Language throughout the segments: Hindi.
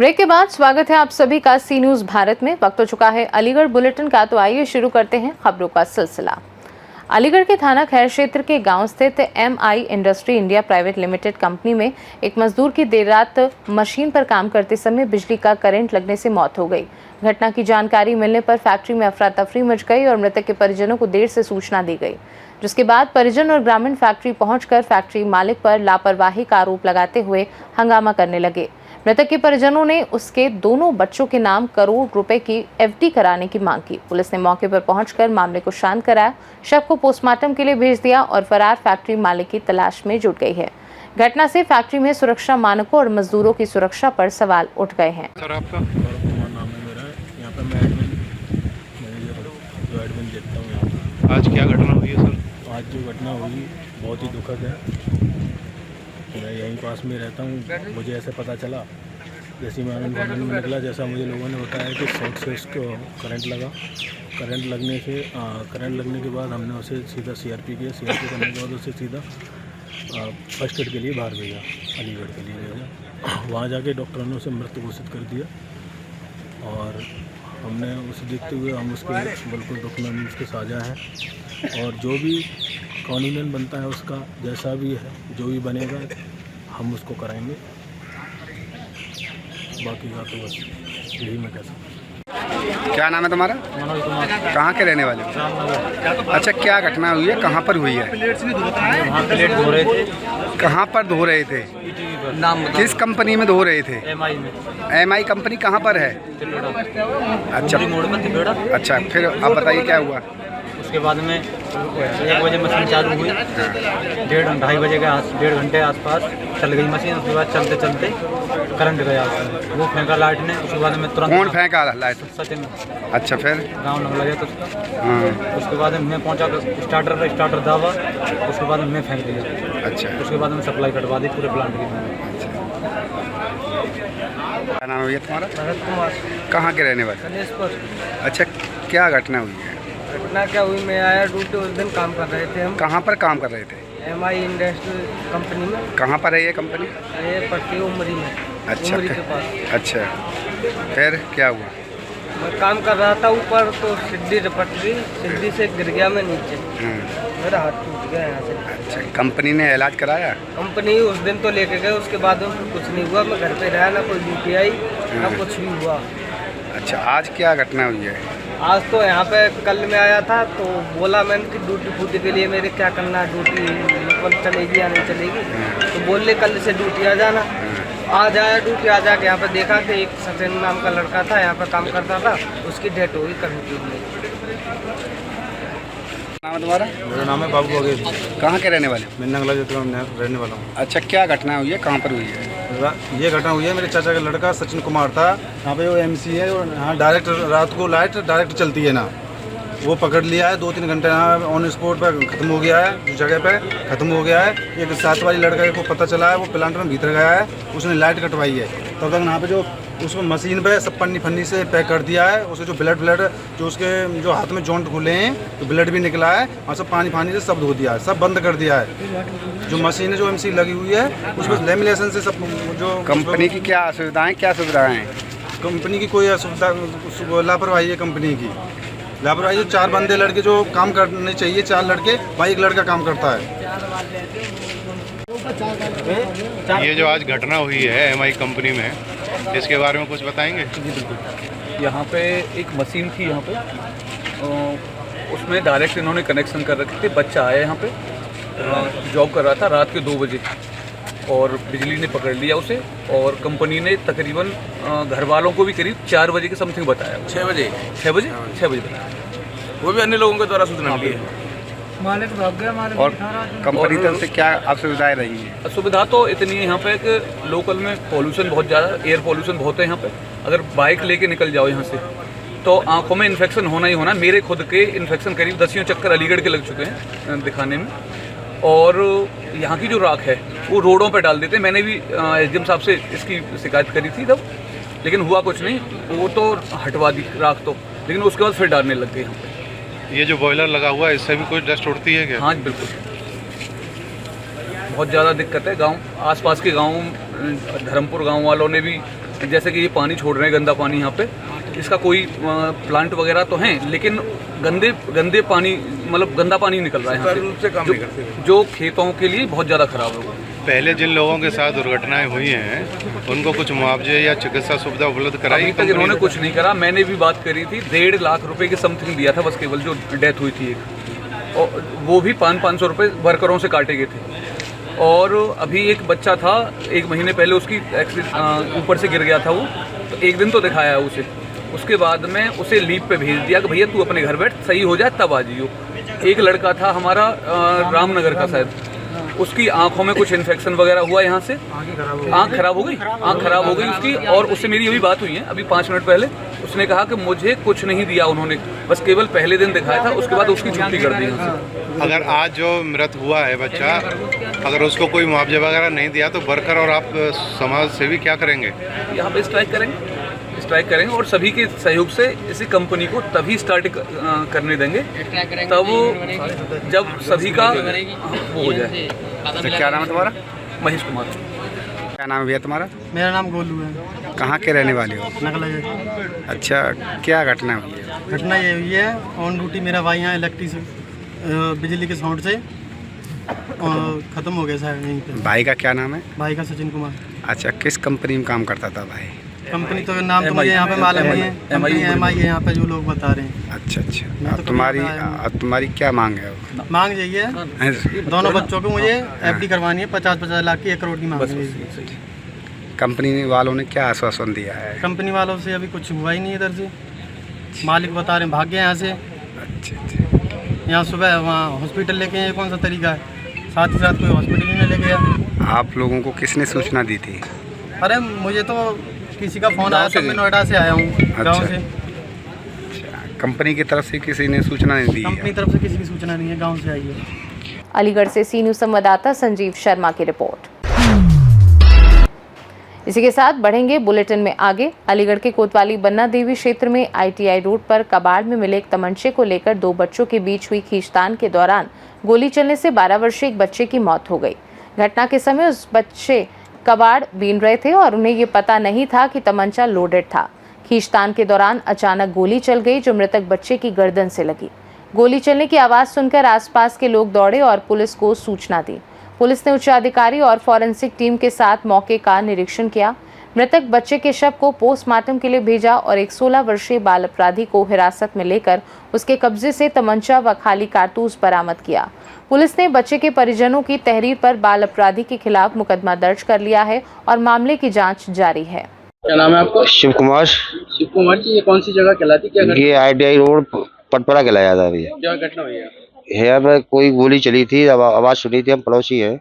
ब्रेक के बाद स्वागत है आप सभी का सी न्यूज भारत में। वक्त हो चुका है अलीगढ़ बुलेटिन का, तो आइए शुरू करते हैं खबरों का सिलसिला। अलीगढ़ के थाना खैर क्षेत्र के गांव स्थित MI industry India private limited company में एक मजदूर की देर रात मशीन पर काम करते समय बिजली का करंट लगने से मौत हो गई। घटना की जानकारी मिलने पर फैक्ट्री में अफरा तफरी मच गई और मृतक के परिजनों को देर से सूचना दी गई, जिसके बाद परिजन और ग्रामीण फैक्ट्री पहुंचकर फैक्ट्री मालिक पर लापरवाही का आरोप लगाते हुए हंगामा करने लगे। मृतक के परिजनों ने उसके दोनों बच्चों के नाम करोड़ रुपए की FD कराने की मांग की। पुलिस ने मौके पर पहुंचकर मामले को शांत कराया, शव को पोस्टमार्टम के लिए भेज दिया और फरार फैक्ट्री मालिक की तलाश में जुट गई है। घटना से फैक्ट्री में सुरक्षा मानकों और मजदूरों की सुरक्षा पर सवाल उठ गए हैं। सर आपका नाम है मेरा, यहाँ पर मैं एडमिन देखता हूँ यहाँ पर। आज क्या घटना हुई है सर? आज जो घटना हुई बहुत ही दुखद है। मैं यहीं पास में रहता हूँ। मुझे ऐसे पता चला, जैसे मैं आनंद में निकला, जैसा मुझे लोगों ने बताया कि शॉर्ट से उसको करंट लगा। करंट लगने के बाद हमने उसे सीधा CRP किया। CRP करने के बाद उसे सीधा फर्स्ट एड के लिए बाहर भेजा, अलीगढ़ के लिए भेजा। वहाँ जाके डॉक्टरों ने उसे मृत घोषित कर दिया और हमने उसे देखते हुए हम उसके बिल्कुल डॉक्यूमेंट्स के साझा हैं और जो भी कानूनन बनता है उसका, जैसा भी है, जो भी बनेगा हम उसको कराएंगे। बाकी का तो बस यही मैं कह सकता। क्या नाम है तुम्हारा? मनोज कुमार, कहाँ के रहने वाले हो? रामनगर। अच्छा, क्या घटना हुई है, कहाँ पर हुई है? वहाँ प्लेट धो रहे थे। कहाँ पर धो रहे थे? नाम किस कंपनी में धो रहे थे? MI में। MI कंपनी कहाँ पर है? अच्छा मोड़ में तिपेड़ा। अच्छा, फिर आप बताइए क्या हुआ? उसके बाद में 1 बजे मशीन चालू हुई, 1.5 बजे के 1.5 घंटे आसपास चल गई मशीन। उसके बाद चलते चलते करंट गया उसमें, वो फेंका लाइट ने। उसके बाद में तुरंत कौन फेंका लाइट? सचिन अच्छा, फिर? गाँव लग लगे तो हाँ, उसके बाद मैं पहुंचा, स्टार्टर दावा, उसके बाद मैं फेंक दिया। अच्छा, उसके बाद में सप्लाई कटवा दी पूरे प्लांट की। क्या नाम है भैया तुम्हारा? भरत कुमार, कहाँ के रहने वाले? कलेशपुर। अच्छा, क्या घटना हुई है? घटना क्या हुई, मैं आया ड्यूटी, उस दिन काम कर रहे थे हम कहाँ पर काम कर रहे थे? MI इंडस्ट्री कंपनी में। कहाँ पर है ये कंपनी? ये पट्टी उमरी में। अच्छा, उमरी के पास। अच्छा, फिर क्या हुआ? मैं काम कर रहा था ऊपर, तो सीढ़ी रपट गई, सीढ़ी से गिर गया मैं नीचे। मेरा हाथ टूट गया यहाँ से। अच्छा, कंपनी ने इलाज कराया? कंपनी उस दिन तो लेके गए, उसके बाद में कुछ नहीं हुआ। मैं घर पे रहा, ना कोई ड्यूटी आई ना कुछ भी हुआ। अच्छा, आज क्या घटना हुई है? आज तो यहाँ पे कल में आया था, तो बोला मैंने कि ड्यूटी फूटी के लिए मेरे क्या करना है, ड्यूटी मतलब चलेगी या नहीं चलेगी। तो बोल ले कल से ड्यूटी आ जाना। आज आया ड्यूटी, आ जाके यहाँ पे देखा कि एक सचिन नाम का लड़का था, यहाँ पे काम करता था, उसकी डेथ हो गई करंट की। नाम है तुम्हारा? मेरा नाम है बाबू बघेल। कहाँ के रहने वाले? मैं नंगला जोतरा में रहने वाला हूँ। अच्छा, क्या घटना हुई है, कहाँ पर हुई है? ये घटना हुई है, मेरे चाचा का लड़का सचिन कुमार था, यहाँ पे वो MC है और यहाँ डायरेक्ट रात को लाइट डायरेक्ट चलती है ना, वो पकड़ लिया है। 2-3 घंटे यहाँ ऑन स्पॉट पर ख़त्म हो गया है, उस जगह पे ख़त्म हो गया है। एक साथ वाली लड़का को पता चला है, वो प्लांट में भीतर गया है, उसने लाइट कटवाई है। तब तक यहाँ पे जो उसको मशीन पे सब पन्नी फन्नी से पैक कर दिया है। उसे जो ब्लड जो उसके जो हाथ में जॉइंट खुले हैं, तो ब्लड भी निकला है और सब पानी फानी से सब धो दिया है, सब बंद कर दिया है। जो मशीन है जो MC लगी हुई है, उसमें लेमिनेशन से सब जो कंपनी की क्या असुविधाएं, क्या सुविधाएं हैं? कंपनी की कोई असुविधा, लापरवाही है कंपनी की। लापरवाही, जो 4 बंदे लड़के जो काम करने चाहिए, 4 लड़के, भाई 1 लड़का काम करता है। ये जो आज घटना हुई है MI कंपनी में, इसके बारे में कुछ बताएंगे? जी बिल्कुल। यहाँ पे एक मशीन थी, यहाँ पे उसमें डायरेक्ट इन्होंने कनेक्शन कर रखे थे। बच्चा आया यहाँ पे, जॉब कर रहा था रात के 2 बजे, और बिजली ने पकड़ लिया उसे। और कंपनी ने तकरीबन घर वालों को भी करीब 4 बजे के समथिंग बताया। 6 बजे बताया। वो भी अन्य लोगों के द्वारा सूचना मिली है। मालिक भाग गया, मालिक और कंपनी तरफ से क्या असुविधाएं रही हैं? असुविधा तो इतनी है यहाँ पे कि लोकल में पॉल्यूशन बहुत ज़्यादा, एयर पॉल्यूशन बहुत है यहाँ पे। अगर बाइक लेके निकल जाओ यहाँ से तो आंखों में इन्फेक्शन होना ही होना। मेरे खुद के इन्फेक्शन करीब 10 चक्कर अलीगढ़ के लग चुके हैं दिखाने में। और यहाँ की जो राख है वो रोडों पे डाल देते हैं। मैंने भी SDM साहब से इसकी शिकायत करी थी तब, लेकिन हुआ कुछ नहीं। वो तो हटवा दी राख तो, लेकिन उसके बाद फिर डालने लग गए यहाँ पे। ये जो बॉयलर लगा हुआ है, इससे भी कुछ डस्ट उड़ती है क्या? हाँ बिल्कुल, बहुत ज़्यादा दिक्कत है। गांव आसपास के गांव, धर्मपुर गांव वालों ने भी जैसे कि ये पानी छोड़ रहे हैं, गंदा पानी यहाँ पे, इसका कोई प्लांट वगैरह तो हैं, लेकिन गंदे पानी, मतलब गंदा पानी निकल रहा है यहाँ से, जो खेतों के लिए बहुत ज़्यादा ख़राब है वो। पहले जिन लोगों के साथ दुर्घटनाएं हुई हैं उनको कुछ मुआवजे या चिकित्सा सुविधा उपलब्ध कराई? अभी तक इन्होंने कुछ नहीं करा। मैंने भी बात करी थी, 1.5 लाख रुपए की समथिंग दिया था बस केवल जो डेथ हुई थी एक, और वो भी 500 रुपये वर्करों से काटे गए थे। और अभी एक बच्चा था, 1 महीने पहले उसकी ऊपर से गिर गया था वो, तो 1 दिन तो दिखाया है उसे, उसके बाद में उसे लीव पे भेज दिया कि भैया तू अपने घर बैठ, सही हो जाए तब आ जाइयो। एक लड़का था हमारा रामनगर का शायद, उसकी आंखों में कुछ इन्फेक्शन वगैरह हुआ, यहाँ से आंख खराब हो गई उसकी। और उससे मेरी अभी बात हुई है अभी 5 मिनट पहले, उसने कहा कि मुझे कुछ नहीं दिया उन्होंने, बस केवल पहले दिन दिखाया था, उसके बाद उसकी छुट्टी कर दी उनसे। अगर आज जो मृत हुआ है बच्चा, अगर उसको कोई मुआवजा वगैरह नहीं दिया तो वर्कर और आप समाज सेवी क्या करेंगे? यहाँ पे स्ट्राइक करेंगे और सभी के सहयोग से इसी कंपनी को तभी स्टार्ट करने देंगे तब जब सभी का वो हो जाए। क्या नाम है तुम्हारा? महेश कुमार। क्या नाम है भैया तुम्हारा? मेरा नाम गोलू है। कहाँ के रहने वाले हो? नकला है। अच्छा, क्या घटना हुई है? घटना ये हुई है, ऑन ड्यूटी मेरा भाई यहाँ बिजली के साउंड से ख़त्म हो गया शायद यहीं पे। भाई का क्या नाम है? भाई का सचिन कुमार। अच्छा, किस कंपनी में काम करता था भाई? कंपनी तो नाम तो मुझे यहाँ पे मालूम नहीं है, कंपनी MI है यहाँ पे जो लोग बता रहे हैं। अच्छा अच्छा, मैं तो तुम्हारी क्या मांग है? मांग यही है, दोनों बच्चों को मुझे FD करवानी है, 50-50 लाख की, 1 करोड़ की मांग है। कंपनी वालों ने क्या आश्वासन दिया है? कंपनी वालों से अभी कुछ हुआ ही नहीं इधर से, मालिक बता रहे हैं भाग गए यहाँ से। अच्छा अच्छा, यहाँ सुबह वहाँ हॉस्पिटल लेके आए, कौन सा तरीका है, साथ ही साथ कोई हॉस्पिटल ही नहीं ले गया। आप लोगों को किसने सूचना दी थी? अरे मुझे तो किसी का फ़ोन आया, तो मैं नोएडा से आया हूँ, गाँव से। अच्छा, कंपनी की तरफ से किसी ने सूचना नहीं दी? कंपनी तरफ से किसी की सूचना नहीं है, गाँव से आई है। अलीगढ़ से सी न्यूज़ संवाददाता संजीव शर्मा की रिपोर्ट। इसी के साथ बढ़ेंगे बुलेटिन में आगे। अलीगढ़ के कोतवाली बन्ना देवी क्षेत्र में ITI रोड पर कबाड़ में मिले एक तमंचे को लेकर 2 बच्चों के बीच हुई खींचतान के दौरान गोली चलने से 12 वर्षीय एक बच्चे की मौत हो गई। घटना के समय उस बच्चे कबाड़ बीन रहे थे और उन्हें ये पता नहीं था कि तमंचा लोडेड था। खींचतान के दौरान अचानक गोली चल गई जो मृतक बच्चे की गर्दन से लगी। गोली चलने की आवाज़ सुनकर आसपास के लोग दौड़े और पुलिस को सूचना दी। पुलिस ने उच्चाधिकारी और फॉरेंसिक टीम के साथ मौके का निरीक्षण किया। मृतक बच्चे के शव को पोस्टमार्टम के लिए भेजा और एक 16 वर्षीय बाल अपराधी को हिरासत में लेकर उसके कब्जे से तमंचा व खाली कारतूस बरामद किया। पुलिस ने बच्चे के परिजनों की तहरीर पर बाल अपराधी के खिलाफ मुकदमा दर्ज कर लिया है और मामले की जांच जारी है। क्या नाम है आपका? शिव कुमार जी, ये कौन सी जगह कहलाती, क्या घटना? ये ITI रोड पटपरा कहलाया जाता है भैया। क्या घटना हुई है? यहाँ पे कोई गोली चली थी, आवाज सुनी थी, हम पड़ोसी हैं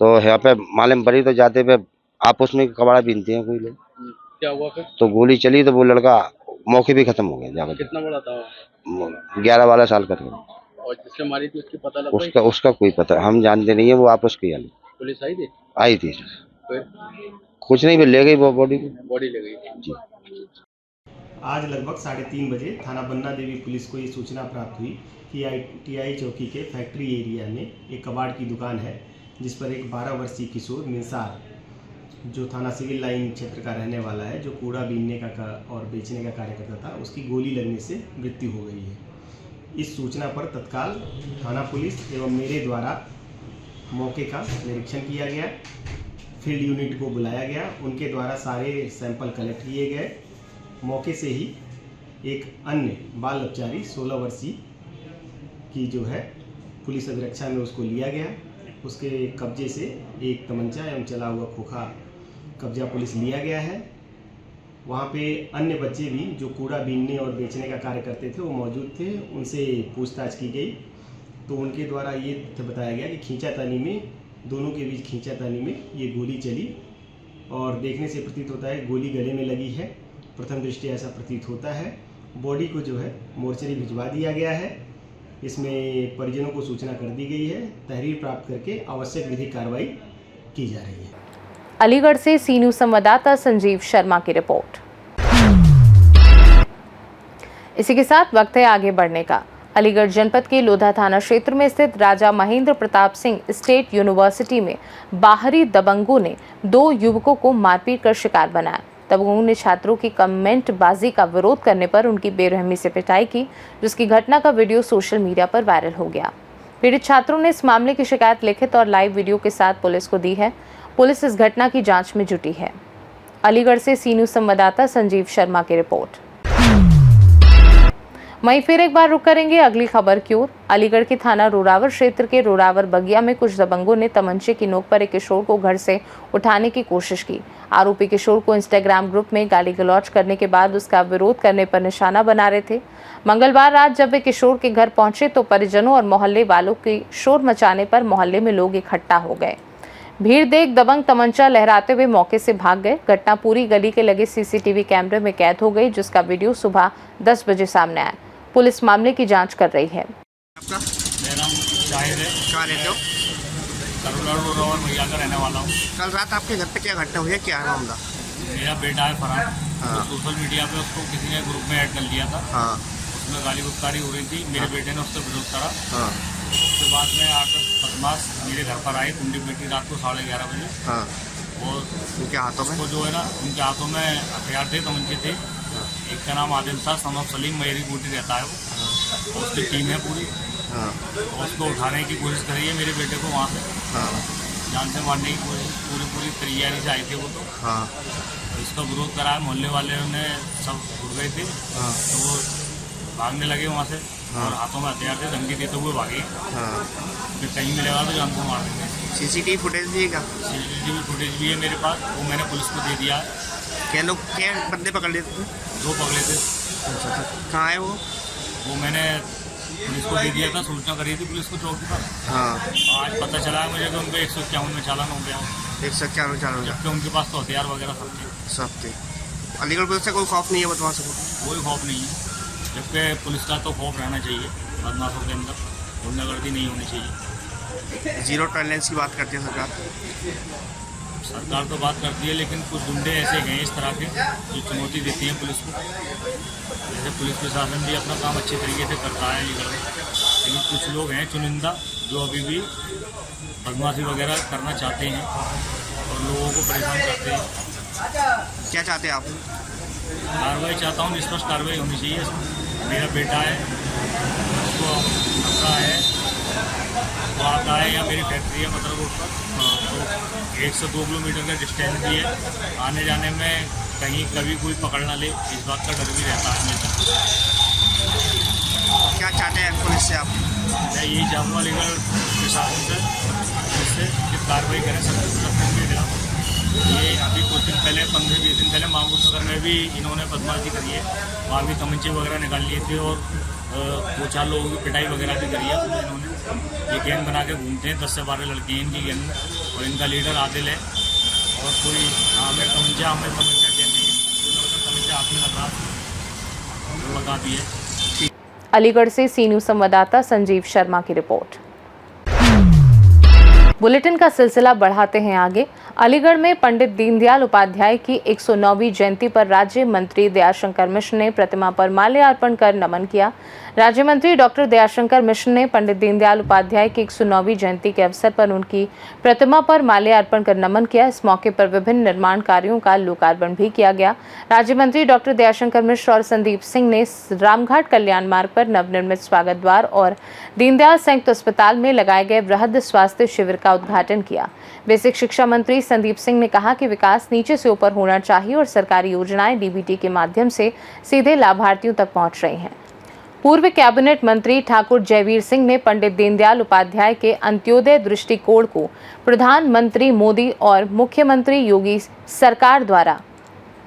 तो यहाँ पे मालूम पड़ी तो जाते पे आपस में कबाड़ा बीनते हैं कोई लोग। क्या हुआ फिर? तो गोली चली तो वो लड़का मौके पे खत्म हो गया जाकर। कितना बड़ा था? 11-12 साल का था। और जिसने मारी थी उसकी पता लगा? उसका कोई पता हम जानते नहीं है, वो आपस की वाली पुलिस आई थी? आई थी, फिर कुछ नहीं, ले गई वो बॉडी ले गई जी। आज लगभग 3:30 बजे थाना बन्ना देवी पुलिस को ये सूचना प्राप्त हुई कि ITI चौकी के फैक्ट्री एरिया में एक कबाड़ की दुकान है जिस पर एक 12 वर्षीय किशोर निसार, जो थाना सिविल लाइन क्षेत्र का रहने वाला है, जो कूड़ा बीनने का और बेचने का कार्य करता था, उसकी गोली लगने से मृत्यु हो गई है। इस सूचना पर तत्काल थाना पुलिस एवं मेरे द्वारा मौके का निरीक्षण किया गया, फील्ड यूनिट को बुलाया गया, उनके द्वारा सारे सैंपल कलेक्ट किए गए। मौके से ही एक अन्य बाल अपचारी 16 वर्षीय की जो है पुलिस अभिरक्षा में उसको लिया गया। उसके कब्जे से एक तमंचा एवं चला हुआ खोखा कब्जा पुलिस लिया गया है। वहाँ पे अन्य बच्चे भी जो कूड़ा बीनने और बेचने का कार्य करते थे वो मौजूद थे, उनसे पूछताछ की गई तो उनके द्वारा ये बताया गया कि खींचातानी में, दोनों के बीच खींचातानी में ये गोली चली और देखने से प्रतीत होता है गोली गले में लगी है। प्रथम दृष्टया ऐसा प्रतीत होता है। बॉडी को जो है मोर्चरी भिजवा दिया गया है। इसमें परिजनों को सूचना कर दी गई है। तहरीर प्राप्त करके आवश्यक विधिक कार्रवाई की जा रही है। अलीगढ़ से सी न्यूज़ संवाददाता संजीव शर्मा की रिपोर्ट। इसी के साथ वक्त है आगे बढ़ने का। अलीगढ़ जनपद के लोधा थाना क्षेत्र में स्थित राजा महेंद्र प्रताप सिंह स्टेट यूनिवर्सिटी में बाहरी दबंगों ने 2 युवकों को मारपीट कर शिकार बनाया। दबंगों ने छात्रों की कमेंट बाजी का विरोध करने पर उनकी बेरहमी से पिटाई की, जिसकी घटना का वीडियो सोशल मीडिया पर वायरल हो गया। पीड़ित छात्रों ने इस मामले की शिकायत लिखित और लाइव वीडियो के साथ पुलिस को दी है। पुलिस इस घटना की जांच में जुटी है। अलीगढ़ से सी न्यूज़ संवाददाता संजीव शर्मा की रिपोर्ट। वहीं फिर एक बार रुक करेंगे अगली खबर की ओर। अलीगढ़ के थाना रोरावर क्षेत्र के रोरावर बगिया में कुछ दबंगों ने तमंचे की नोक पर एक किशोर को घर से उठाने की कोशिश की। आरोपी किशोर को इंस्टाग्राम ग्रुप में गाली गलौज करने के बाद उसका विरोध करने पर निशाना बना रहे थे। मंगलवार रात जब वे किशोर के घर पहुंचे तो परिजनों और मोहल्ले वालों के शोर मचाने पर मोहल्ले में लोग इकट्ठा हो गए। भीड़ देख दबंग तमंचा लहराते हुए मौके से भाग गए। घटना पूरी गली के लगे सीसीटीवी कैमरे में कैद हो गई, जिसका वीडियो सुबह 10 बजे सामने आया। पुलिस मामले की जांच कर रही है। मेरा नाम जाहिर है। कहाँ रहते हो? रोरावर भैया का रहने वाला हूँ। कल रात आपके घर पे क्या घटना हुई है, क्या है मामला? मेरा बेटा है फरहान। हाँ। सोशल मीडिया पे उसको किसी ने ग्रुप में ऐड कर लिया था। हाँ। उसमें गाली गुफ्तारी हो रही थी। मेरे बेटे ने उससे विरोध करा। हाँ। उसके बाद में आकर बदमाश मेरे घर पर आए कुंडी बेटी रात को 11:30 बजे। हाँ। और उनके हाथों में उसको जो है ना, उनके हाथों में हथियार थे, तमंचे थे। एक का नाम आदिल था, सन ऑफ सलीम, मेरी बूटी रहता है वो। और उसकी टीम है पूरी। हाँ। उसको उठाने की कोशिश करी है मेरे बेटे को वहाँ से। हाँ। जान से मारने की कोशिश पूरी तैयारी से आए थे वो तो। हाँ। इसका विरोध करा है, मोहल्ले वाले ने सब उड़ गए थे। हाँ। तो वो भागने लगे वहाँ से। हाँ। और हाथों में हथियार थे, धमकी देते हुए भागे। हाँ। फिर कहीं मिलेगा तो जान से मार देंगे। सीसीटीवी फुटेज दिएगा? सीसीटीवी फुटेज भी है मेरे पास, वो मैंने पुलिस को दे दिया है। क्या बंदे पकड़ लिए थे? 2 पकड़े थे। कहाँ है वो? वो मैंने पुलिस को दे दिया था, सूचना करी थी पुलिस को चौकी पर। हाँ। आज पता चला है मुझे कि उनको 151 में चालान हो गया। 151 चालू हो गया? जबकि उनके पास तो हथियार वगैरह सब थे। सब थे। अलीगढ़ पुलिस से कोई खौफ नहीं है बदमाशों को? कोई खौफ नहीं है, जबकि पुलिस का तो खौफ रहना चाहिए। बदमाशों के अंदर गुंडागर्दी नहीं होनी चाहिए। जीरो टॉलरेंस की बात करती है सरकार। सरकार तो बात करती है, लेकिन कुछ गुंडे ऐसे हैं इस तरह के जो चुनौती देती हैं पुलिस को। जैसे पुलिस प्रशासन भी अपना काम अच्छे तरीके से करता है अलीगढ़ में, लेकिन कुछ लोग हैं चुनिंदा जो अभी भी बदमाशी वगैरह करना चाहते हैं और लोगों को परेशान करते हैं। क्या चाहते हैं आप? कार्रवाई चाहता हूँ, निष्पक्ष कार्रवाई होनी चाहिए। मेरा बेटा है, उसको खतरा है, वो आता है या मेरी फैक्ट्री है मतलब रोड पर, तो 1 से 2 किलोमीटर का डिस्टेंस भी है। आने जाने में कहीं कभी कोई पकड़ ना ले, इस बात का डर भी रहता है हमेशा। क्या चाहते हैं पुलिस से आप? मैं यही चाहूँगा अलीगढ़ प्रशासन से इससे कि कार्रवाई करें सख्त के खिलाफ। ये अभी कुछ दिन पहले 15-20 दिन पहले मामूद नगर में भी इन्होंने बदमाशी करी है। वहाँ भी तमंचे वगैरह निकाल लिए थे और 2-4 लोगों की पिटाई वगैरह भी करी है इन्होंने। ये गैंग बना के घूमते हैं, 10 से 12 लड़के हैं इनकी गैंग में, और इनका लीडर आदिल है। और कोई हमें तमंचा कहते हैं, तमंचा हाथ में लगा दिए। अलीगढ़ से सी न्यूज़ संवाददाता संजीव शर्मा की रिपोर्ट। बुलेटिन का सिलसिला बढ़ाते हैं आगे। अलीगढ़ में पंडित दीनदयाल उपाध्याय की 109वीं जयंती पर राज्य मंत्री दयाशंकर मिश्र ने प्रतिमा पर माल्यार्पण कर नमन किया। राज्य मंत्री डॉक्टर दयाशंकर मिश्र ने पंडित दीनदयाल उपाध्याय की 109वीं जयंती के अवसर पर उनकी प्रतिमा पर माल्यार्पण कर नमन किया। इस मौके पर विभिन्न निर्माण कार्यों का लोकार्पण भी किया गया। राज्य मंत्री डॉक्टर दयाशंकर मिश्र और संदीप सिंह ने रामघाट कल्याण मार्ग पर नवनिर्मित स्वागत द्वार और दीनदयाल संयुक्त अस्पताल में लगाए गए वृहद स्वास्थ्य शिविर का उद्घाटन किया। बेसिक शिक्षा मंत्री संदीप सिंह ने कहा कि विकास नीचे से ऊपर होना चाहिए और सरकारी योजनाएं डीबीटी के माध्यम से सीधे लाभार्थियों तक पहुंच रही हैं। पूर्व कैबिनेट मंत्री ठाकुर जयवीर सिंह ने पंडित दीनदयाल उपाध्याय के अंत्योदय दृष्टिकोण को प्रधानमंत्री मोदी और मुख्यमंत्री योगी सरकार द्वारा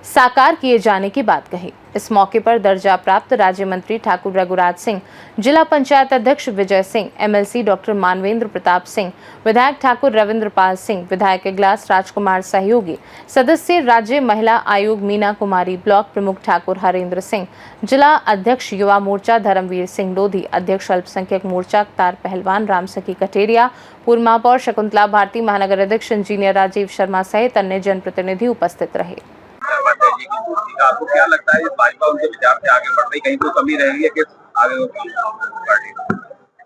साकार किए जाने की बात कही। इस मौके पर दर्जा प्राप्त राज्य मंत्री ठाकुर रघुराज सिंह, जिला पंचायत अध्यक्ष विजय सिंह, एमएलसी डॉक्टर मानवेंद्र प्रताप सिंह, विधायक ठाकुर रविंद्र पाल सिंह, विधायक इगलास राजकुमार सहयोगी, सदस्य राज्य महिला आयोग मीना कुमारी, ब्लॉक प्रमुख ठाकुर हरेंद्र सिंह, जिला अध्यक्ष युवा मोर्चा धर्मवीर सिंह लोधी, अध्यक्ष अल्पसंख्यक मोर्चा तार पहलवान राम सखी कटेरिया, पूर्व महापौर शकुंतला भारती, महानगर अध्यक्ष इंजीनियर राजीव शर्मा सहित अन्य जनप्रतिनिधि उपस्थित रहे। आपको क्या लगता है भाजपा उनके विचार से आगे बढ़ रही, कहीं कोई कमी रहेगी कि आगे बढ़ रही?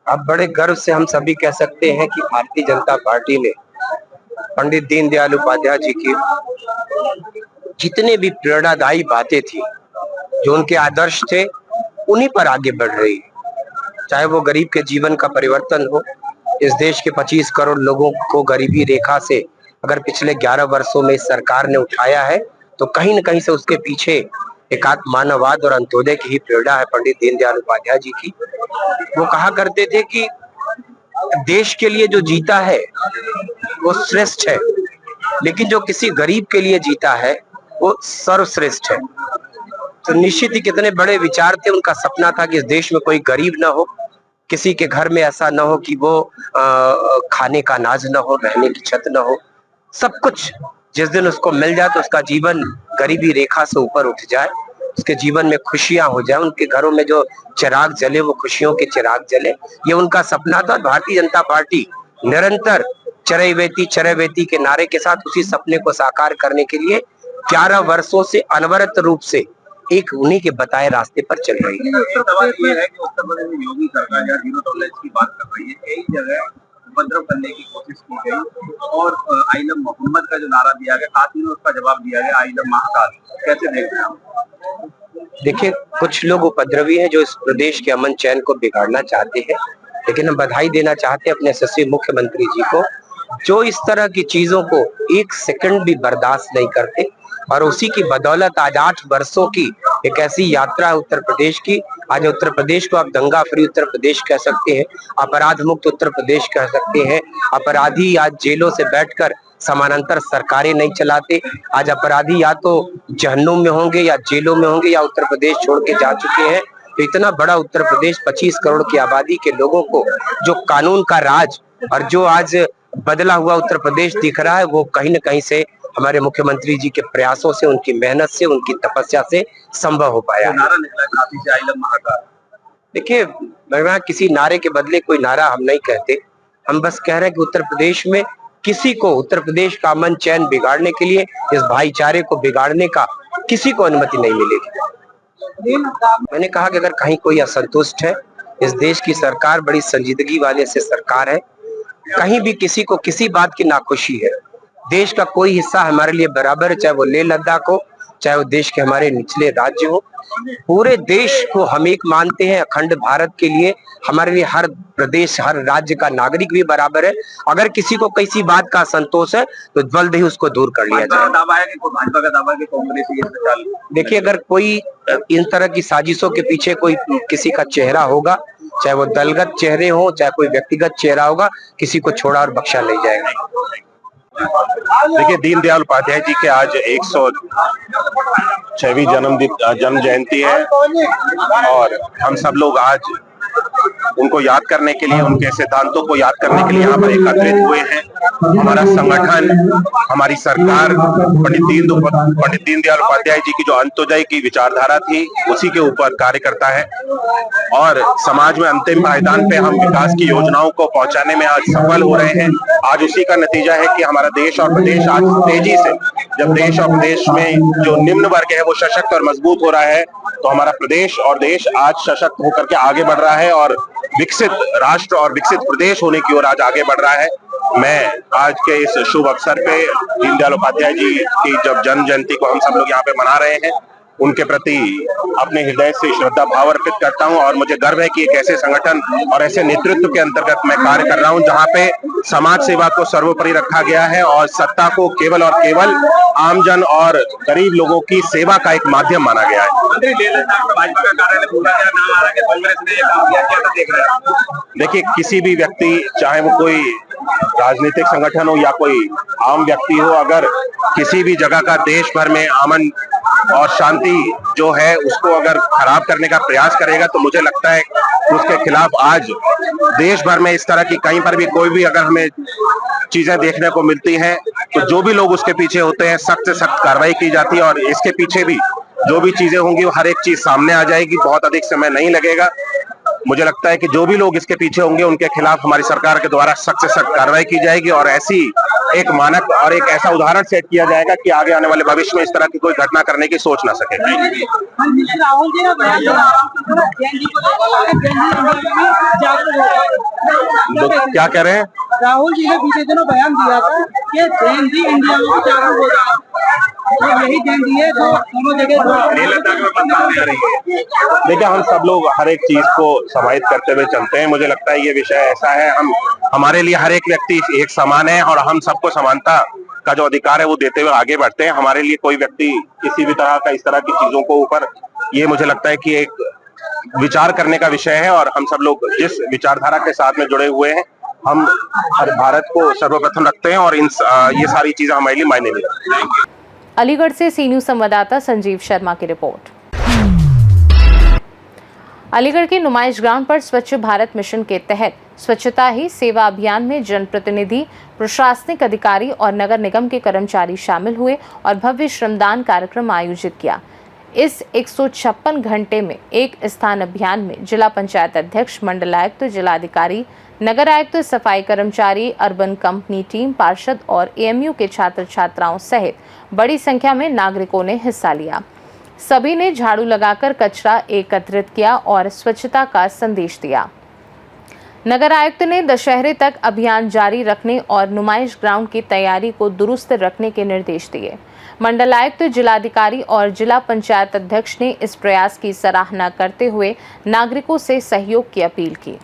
अब बड़े गर्व से हम सभी कह सकते हैं कि भारतीय जनता पार्टी ने पंडित दीनदयाल उपाध्याय जी की जितने भी प्रेरणादायी बातें थी, जो उनके आदर्श थे, उन्हीं पर आगे बढ़ रही है। चाहे वो गरीब के जीवन का परिवर्तन हो, इस देश के 25 करोड़ लोगों को गरीबी रेखा से अगर पिछले 11 वर्षों में सरकार ने उठाया है, तो कहीं न कहीं से उसके पीछे एकात्म मानववाद और अंत्योदय की ही प्रेरणा है पंडित दीनदयाल उपाध्याय जी की। वो कहा करते थे कि देश के लिए जो जीता है वो श्रेष्ठ है, लेकिन जो किसी गरीब के लिए जीता है वो सर्वश्रेष्ठ है। तो निश्चित ही कितने बड़े विचार थे। उनका सपना था कि इस देश में कोई गरीब ना हो, किसी के घर में ऐसा ना हो कि वो खाने का अनाज ना हो, रहने की छत ना हो। सब कुछ जिस दिन उसको मिल जाए तो उसका जीवन गरीबी रेखा से ऊपर उठ जाए, उसके जीवन में खुशियां हो जाए, उनके घरों में जो चिराग जले वो खुशियों के चिराग जले। ये उनका सपना था। भारतीय जनता पार्टी निरंतर चरैवेति के नारे के साथ उसी सपने को साकार करने के लिए 11 वर्षों से अनवरत रूप से एक उन्हीं के बताए रास्ते पर चल रही है। सवाल ये है कि उत्तर प्रदेश में योगी सरकार या जीरो टॉलरेंस की बात कर रही है, कई जगह उपद्रव करने की कोशिश की गई और आइलम मोहम्मद का जो नारा दिया गया, साथ में उसका जवाब दिया गया आइलम महाकाल। कैसे देख रहे हैं आप? देखिए, कुछ लोग उपद्रवी हैं जो इस प्रदेश के अमन चैन को बिगाड़ना चाहते हैं, लेकिन हम बधाई देना चाहते हैं अपने यशस्वी मुख्यमंत्री जी को, जो इस तरह की चीजों को एक सेकंड भी बर्दाश्त नहीं करते और उसी की बदौलत आज 8 वर्षों की एक ऐसी यात्रा है उत्तर प्रदेश की। आज उत्तर प्रदेश को आप दंगा फ्री उत्तर प्रदेश कह सकते हैं, अपराध मुक्त उत्तर प्रदेश कह सकते हैं। अपराधी आज जेलों से बैठकर समानांतर सरकारें नहीं चलाते। आज अपराधी या तो जहन्नुम में होंगे या जेलों में होंगे या उत्तर प्रदेश छोड़ के जा चुके हैं। तो इतना बड़ा उत्तर प्रदेश, 25 करोड़ की आबादी के लोगों को जो कानून का राज और जो आज बदला हुआ उत्तर प्रदेश दिख रहा है, वो कहीं न कहीं से हमारे मुख्यमंत्री जी के प्रयासों से, उनकी मेहनत से, उनकी तपस्या से संभव हो पाया है। नारा निकला काफी से आइलम महाकाल। देखिए, मैं किसी नारे के बदले कोई नारा हम नहीं कहते। हम बस कह रहे हैं कि उत्तर प्रदेश में किसी को उत्तर प्रदेश का अमन चैन बिगाड़ने के लिए, इस भाईचारे को बिगाड़ने का किसी को अनुमति नहीं मिलेगी। मैंने कहा कि अगर कहीं कोई असंतुष्ट है, इस देश की सरकार बड़ी संजीदगी वाले से सरकार है। कहीं भी किसी को किसी बात की नाखुशी है, देश का कोई हिस्सा हमारे लिए बराबर है, चाहे वो लेह लद्दाख हो, चाहे वो देश के हमारे निचले राज्य हो। पूरे देश को हम एक मानते हैं। अखंड भारत के लिए हमारे लिए हर प्रदेश, हर राज्य का नागरिक भी बराबर है। अगर किसी को किसी बात का असंतोष है तो जल्द ही उसको दूर कर लिया जाए। भाजपा का दावा है कि कांग्रेस ये। देखिए, अगर कोई इन तरह की साजिशों के पीछे कोई किसी का चेहरा होगा, चाहे वो दलगत चेहरे हो, चाहे कोई व्यक्तिगत चेहरा होगा, किसी को छोड़ा और बख्शा नहीं जाएगा। देखिए, दीनदयाल उपाध्याय जी के आज 106वीं जन्म जयंती है और हम सब लोग आज उनको याद करने के लिए, उनके सिद्धांतों को याद करने के लिए यहाँ पर एकत्रित हुए हैं। हमारा संगठन, हमारी सरकार पंडित दीनदयाल उपाध्याय जी की जो अंत्योदय की विचारधारा थी उसी के ऊपर कार्य करता है और समाज में अंतिम पायदान पे हम विकास की योजनाओं को पहुंचाने में आज सफल हो रहे हैं। आज उसी का नतीजा है कि हमारा देश और प्रदेश आज तेजी से, जब देश और प्रदेश में जो निम्न वर्ग है वो सशक्त और मजबूत हो रहा है, तो हमारा प्रदेश और देश आज सशक्त होकर के आगे बढ़ रहा है और विकसित राष्ट्र और विकसित प्रदेश होने की ओर आज आगे बढ़ रहा है। मैं आज के इस शुभ अवसर पे दीनदयाल उपाध्याय जी की जब जन्म जयंती को हम सब लोग यहाँ पे मना रहे हैं, उनके प्रति अपने हृदय से श्रद्धा भाव अर्पित करता हूं और मुझे गर्व है कि एक ऐसे संगठन और ऐसे नेतृत्व के अंतर्गत मैं कार्य कर रहा हूं जहां पे समाज सेवा को सर्वोपरि रखा गया है और सत्ता को केवल और केवल आमजन और गरीब लोगों की सेवा का एक माध्यम माना गया है। देखिए, किसी भी व्यक्ति, चाहे वो कोई राजनीतिक संगठन हो या कोई आम व्यक्ति हो, अगर किसी भी जगह का देश भर में अमन और शांति जो है उसको अगर खराब करने का प्रयास करेगा, तो मुझे लगता है उसके खिलाफ आज देश भर में इस तरह की कहीं पर भी कोई भी अगर हमें चीजें देखने को मिलती हैं, तो जो भी लोग उसके पीछे होते हैं सख्त से सख्त कार्रवाई की जाती है और इसके पीछे भी जो भी चीजें होंगी वो हर एक चीज सामने आ जाएगी। बहुत अधिक समय नहीं लगेगा। मुझे लगता है कि जो भी लोग इसके पीछे होंगे उनके खिलाफ हमारी सरकार के द्वारा सख्त से सख्त कार्रवाई की जाएगी और ऐसी एक मानक और एक ऐसा उदाहरण सेट किया जाएगा कि आगे आने वाले भविष्य में इस तरह की कोई घटना करने की सोच ना सके। क्या कह रहे हैं? राहुल जी ने बीते दिनों बयान दिया था कि जैन जी इंडिया में जागरूक हो रहा है। यही गेम दिए तो दोनों जगह लेह लद्दाख में बदलाव आ रही है। देखिए, हम सब लोग हर एक चीज को समाहित करते हुए चलते हैं। मुझे लगता है ये विषय ऐसा है, हमारे लिए हर एक व्यक्ति एक समान है और हम सबको समानता का जो अधिकार है वो देते हुए आगे बढ़ते हैं। हमारे लिए कोई व्यक्ति किसी भी तरह का इस तरह की चीजों को ऊपर, ये मुझे लगता है कि एक विचार करने का विषय है और हम सब लोग जिस विचारधारा के साथ में जुड़े हुए हैं, हम भारत को सर्वप्रथम रखते हैं और ये सारी चीजें हमारे लिए मायने नहीं रखती। अलीगढ़ से सी न्यूज संवाददाता संजीव शर्मा की रिपोर्ट। अलीगढ़ के नुमाइश ग्राउंड पर स्वच्छ भारत मिशन के तहत स्वच्छता ही सेवा अभियान में जनप्रतिनिधि, प्रशासनिक अधिकारी और नगर निगम के कर्मचारी शामिल हुए और भव्य श्रमदान कार्यक्रम आयोजित किया। इस 156 घंटे में एक स्थान अभियान में जिला पंचायत अध्यक्ष, मंडलायुक्त, जिलाधिकारी, नगर आयुक्त, सफाई कर्मचारी, अर्बन कंपनी टीम, पार्षद और एएमयू के छात्र छात्राओं सहित बड़ी संख्या में नागरिकों ने हिस्सा लिया। सभी ने झाड़ू लगाकर कचरा एकत्रित किया और स्वच्छता का संदेश दिया। नगर आयुक्त ने दशहरे तक अभियान जारी रखने और नुमाइश ग्राउंड की तैयारी को दुरुस्त रखने के निर्देश दिए। मंडलायुक्त, जिलाधिकारी और जिला पंचायत अध्यक्ष ने इस प्रयास की सराहना करते हुए नागरिकों से सहयोग की अपील की।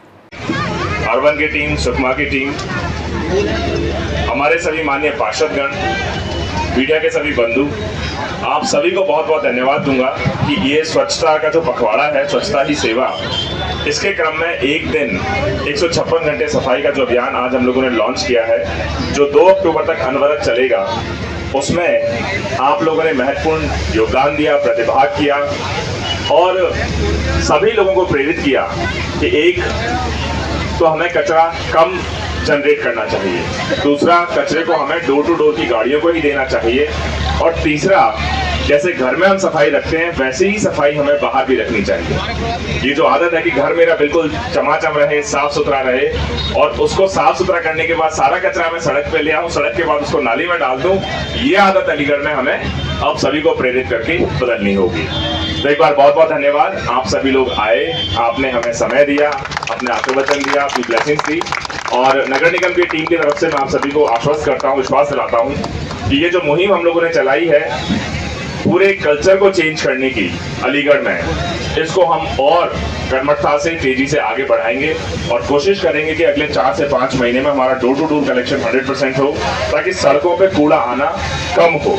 अर्बन की टीम, सुकमा की टीम, हमारे सभी माननीय पार्षदगण, मीडिया के सभी बंधु, आप सभी को बहुत बहुत धन्यवाद दूंगा कि ये स्वच्छता का जो पखवाड़ा है, स्वच्छता ही सेवा, इसके क्रम में एक दिन 156 घंटे सफाई का जो अभियान आज हम लोगों ने लॉन्च किया है, जो 2 अक्टूबर तक अनवरत चलेगा, उसमें आप लोगों ने महत्वपूर्ण योगदान दिया, प्रतिभाग किया और सभी लोगों को प्रेरित किया कि एक तो हमें कचरा कम जनरेट करना चाहिए, दूसरा कचरे को हमें डोर टू डोर की गाड़ियों को ही देना चाहिए और तीसरा, जैसे घर में हम सफाई रखते हैं वैसे ही सफाई हमें बाहर भी रखनी चाहिए। ये जो आदत है कि घर मेरा बिल्कुल चमाचम रहे, साफ सुथरा रहे और उसको साफ सुथरा करने के बाद सारा कचरा मैं सड़क पे ले आऊं, सड़क के बाद उसको नाली में डाल दूं, ये आदत अलीगढ़ में हमें अब सभी को प्रेरित करके बदलनी होगी। तो एक बार बहुत बहुत धन्यवाद, आप सभी लोग आए, आपने हमें समय दिया, अपने आशीर्वचन दिया, अपनी ब्लेसिंग्स दी और नगर निगम की टीम की तरफ से मैं आप सभी को आश्वस्त करता हूँ, विश्वास दिलाता हूँ कि ये जो मुहिम हम लोगों ने चलाई है पूरे कल्चर को चेंज करने की अलीगढ़ में, इसको हम और कर्मठता से, तेजी से आगे बढ़ाएंगे और कोशिश करेंगे कि अगले 4 से 5 महीने में हमारा डोर टू डोर कलेक्शन 100% हो, ताकि सड़कों पे कूड़ा आना कम हो।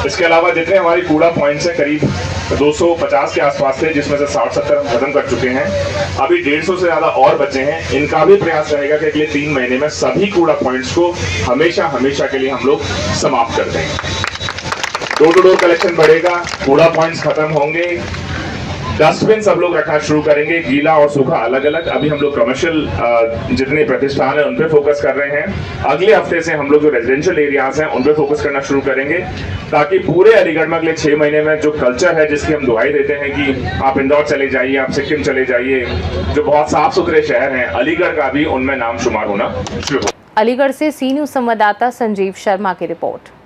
इसके अलावा जितने हमारी कूड़ा पॉइंट्स हैं, करीब 250 के आसपास थे, जिसमें से 60-70 हम खत्म कर चुके हैं, अभी 150 से ज्यादा और बचे हैं। इनका भी प्रयास रहेगा कि अगले 3 महीने में सभी कूड़ा पॉइंट्स को हमेशा के लिए हम लोग समाप्त कर देंगे। डोर टू डोर कलेक्शन बढ़ेगा, कूड़ा पॉइंट्स खत्म होंगे, डस्टबिन सब लोग रखना शुरू करेंगे, गीला और सूखा अलग अलग। अभी हम लोग कमर्शियल जितने प्रतिष्ठान है उन पे फोकस कर रहे हैं। अगले हफ्ते से हम लोग जो रेजिडेंशियल एरियाज हैं उन पे फोकस करना शुरू करेंगे, ताकि पूरे अलीगढ़ में अगले 6 महीने में जो कल्चर है, जिसकी हम दुहाई देते हैं कि आप इंदौर चले जाइए, आप सिक्किम चले जाइए, जो बहुत साफ सुथरे शहर हैं, अलीगढ़ का भी उनमें नाम शुमार होना शुरू हो। अलीगढ़ से सी न्यूज संवाददाता संजीव शर्मा की रिपोर्ट।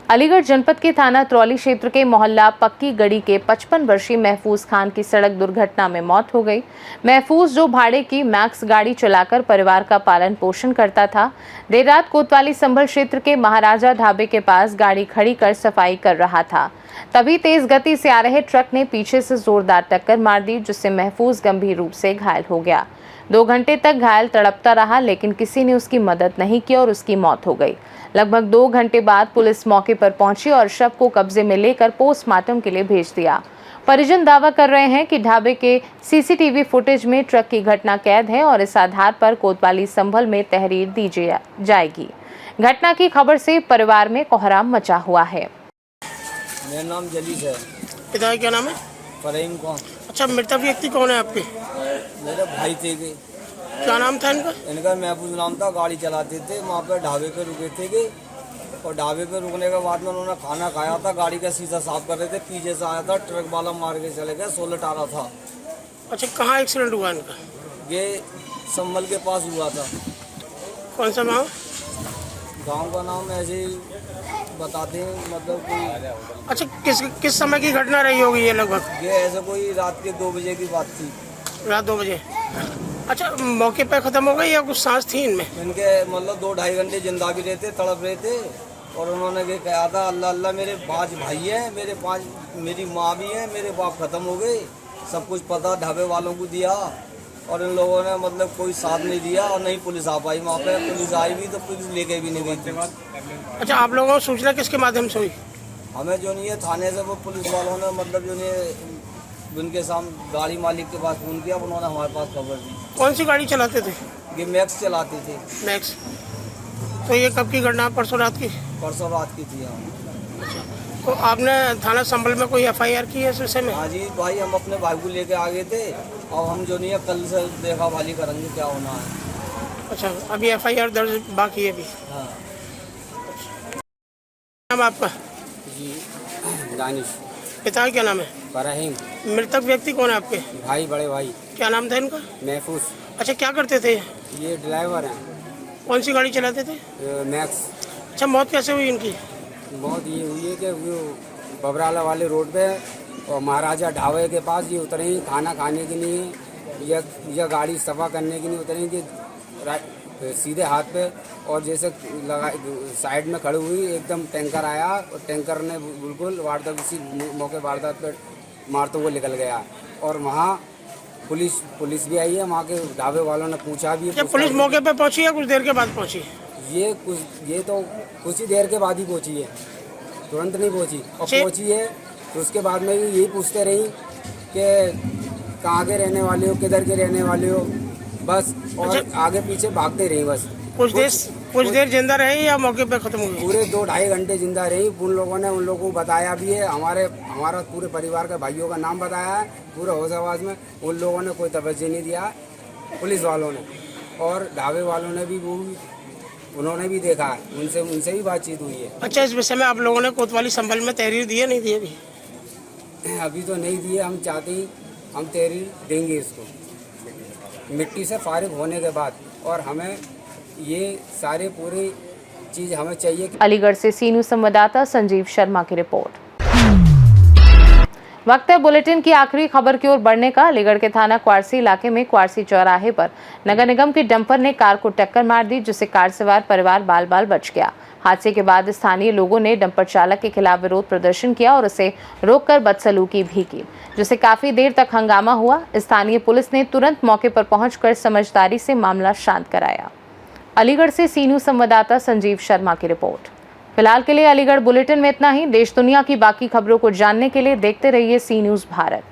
अलीगढ़ जनपद के थाना त्रौली क्षेत्र के मोहल्ला पक्की गड़ी के 55 वर्षीय महफूज खान की सड़क दुर्घटना में मौत हो गई। महफूज, जो भाड़े की मैक्स गाड़ी चलाकर परिवार का पालन पोषण करता था, देर रात कोतवाली संभल क्षेत्र के महाराजा ढाबे के पास गाड़ी खड़ी कर सफाई कर रहा था। तभी तेज गति से आ रहे ट्रक ने पीछे से जोरदार टक्कर मार दी, जिससे महफूज गंभीर रूप से घायल हो गया। 2 घंटे तक घायल तड़पता रहा, लेकिन किसी ने उसकी मदद नहीं की और उसकी मौत हो गई। लगभग 2 घंटे बाद पुलिस मौके पर पहुंची और शव को कब्जे में लेकर पोस्टमार्टम के लिए भेज दिया। परिजन दावा कर रहे हैं कि ढाबे के सीसीटीवी फुटेज में ट्रक की घटना कैद है और इस आधार पर कोतवाली संभल में तहरीर दी जाएगी। घटना की खबर से परिवार में कोहराम मचा हुआ है। मेरा नाम जलीस है। पिता क्या नाम है? फरीम कौन। अच्छा, मृतक व्यक्ति कौन है आपके? मेरे भाई थे। क्या नाम था इनका? इनका महफूज नाम था। गाड़ी चलाते थे, वहाँ पे ढाबे पे रुके थे और ढाबे पे रुकने के बाद में उन्होंने खाना खाया था, गाड़ी का शीशा साफ कर रहे थे, पीछे से आया था ट्रक वाला, मार के चले गए, 16 टारा था। अच्छा, कहाँ एक्सीडेंट हुआ इनका? ये संभल के पास हुआ था। कौन सा गाँव? गाँव का नाम ऐसे ही बताते हैं, मतलब कोई। अच्छा, किस समय की घटना रही होगी ये लगभग? ये ऐसे कोई रात के 2 बजे की बात थी। रात 2 बजे। अच्छा, मौके पे खत्म हो गई या कुछ सांस थी इनमें? इनके मतलब 2-2.5 घंटे जिंदा भी रहते, तड़प रहे थे और उन्होंने ये कहा था अल्लाह अल्लाह मेरे 5 भाई हैं, मेरी माँ भी है, मेरे बाप ख़त्म हो गए, सब कुछ पता ढाबे वालों को दिया और इन लोगों ने मतलब कोई साथ नहीं दिया और नहीं पुलिस आ पाई वहाँ पे। पुलिस आई भी तो पुलिस लेके भी नहीं गई थी। अच्छा, आप लोगों को सूचना किसके माध्यम से हुई? हमें जो नहीं है थाने से वो पुलिस वालों ने मतलब जो नहीं उनके सामने गाड़ी मालिक के पास फ़ोन किया, उन्होंने हमारे पास खबर दी। कौन सी गाड़ी चलाते थे? ये मैक्स चलाते थे। मैक्स। तो ये कब की घटना? परसों रात की? परसों रात की थी। हाँ। तो आपने थाना संभल में कोई FIR की है इस विषय में? हाँ जी भाई, हम अपने भाई को लेके आ गए थे और हम जो नहीं है कल से देखा भाली करेंगे क्या होना है। अच्छा, अभी FIR दर्ज बाकी है अभी? हाँ। नाम आपका? जी दानिश। पिता क्या नाम है? फराहिम। मृतक व्यक्ति कौन है आपके? भाई, बड़े भाई। क्या नाम था इनका? महफूज। अच्छा, क्या करते थे? ये ड्राइवर हैं। कौन सी गाड़ी चलाते थे? मैक्स। अच्छा, मौत कैसे हुई इनकी? बहुत ये हुई है कि वो बबराला वाले रोड पे और महाराजा ढाबे के पास ये उतरे ही खाना खाने के लिए या गाड़ी सफा करने के लिए उतरे कि सीधे हाथ पे, और जैसे लगा साइड में खड़ी हुई एकदम टैंकर आया और टैंकर ने बिल्कुल वारदात उसी मौके वारदात पे मारते हुए निकल गया। और वहाँ पुलिस भी आई है, वहाँ के ढाबे वालों ने पूछा भी। क्या पुलिस मौके पे पहुंची या कुछ देर के बाद पहुंची? ये तो कुछ ही देर के बाद ही पहुंची है, तुरंत नहीं पहुंची। और पहुंची है तो उसके बाद में भी यही पूछते रही कि कहाँ के रहने वाले हो, किधर के रहने वाले हो, बस। और आगे पीछे भागते रही बस। कुछ देर जिंदा रहे या मौके पे खत्म हो गई? पूरे 2-2.5 घंटे जिंदा रही। उन लोगों को बताया भी है, हमारा पूरे परिवार के भाइयों का नाम बताया है पूरे होशाबाद में। उन लोगों ने कोई तवज्जो नहीं दिया, पुलिस वालों ने। और ढाबे वालों ने भी उन्होंने भी देखा, उनसे भी बातचीत हुई है। अच्छा, इस विषय में आप लोगों ने कोतवाली संभल में तहरीर दी है, नहीं दी अभी? अभी तो नहीं दी है, हम चाहते ही हम तहरीर देंगे इसको मिट्टी से फारिग होने के बाद। और हमें ये सारे पूरी चीज़ हमें चाहिए। अलीगढ़ से सी न्यूज़ संवाददाता संजीव शर्मा की रिपोर्ट। वक्त है बुलेटिन की आखिरी खबर की ओर बढ़ने का। अलीगढ़ के थाना क्वारसी इलाके में क्वारसी चौराहे पर नगर निगम की डंपर ने कार को टक्कर मार दी, जिससे कार सवार परिवार बाल बाल बच गया। हादसे के बाद स्थानीय लोगों ने डंपर चालक के खिलाफ विरोध प्रदर्शन किया और उसे रोककर बदसलूकी भी की, जिससे काफी देर तक हंगामा हुआ। स्थानीय पुलिस ने तुरंत मौके पर पहुंचकर समझदारी से मामला शांत कराया। अलीगढ़ से सी न्यूज़ संवाददाता संजीव शर्मा की रिपोर्ट। फिलहाल के लिए अलीगढ़ बुलेटिन में इतना ही। देश दुनिया की बाकी खबरों को जानने के लिए देखते रहिए सी न्यूज़ भारत।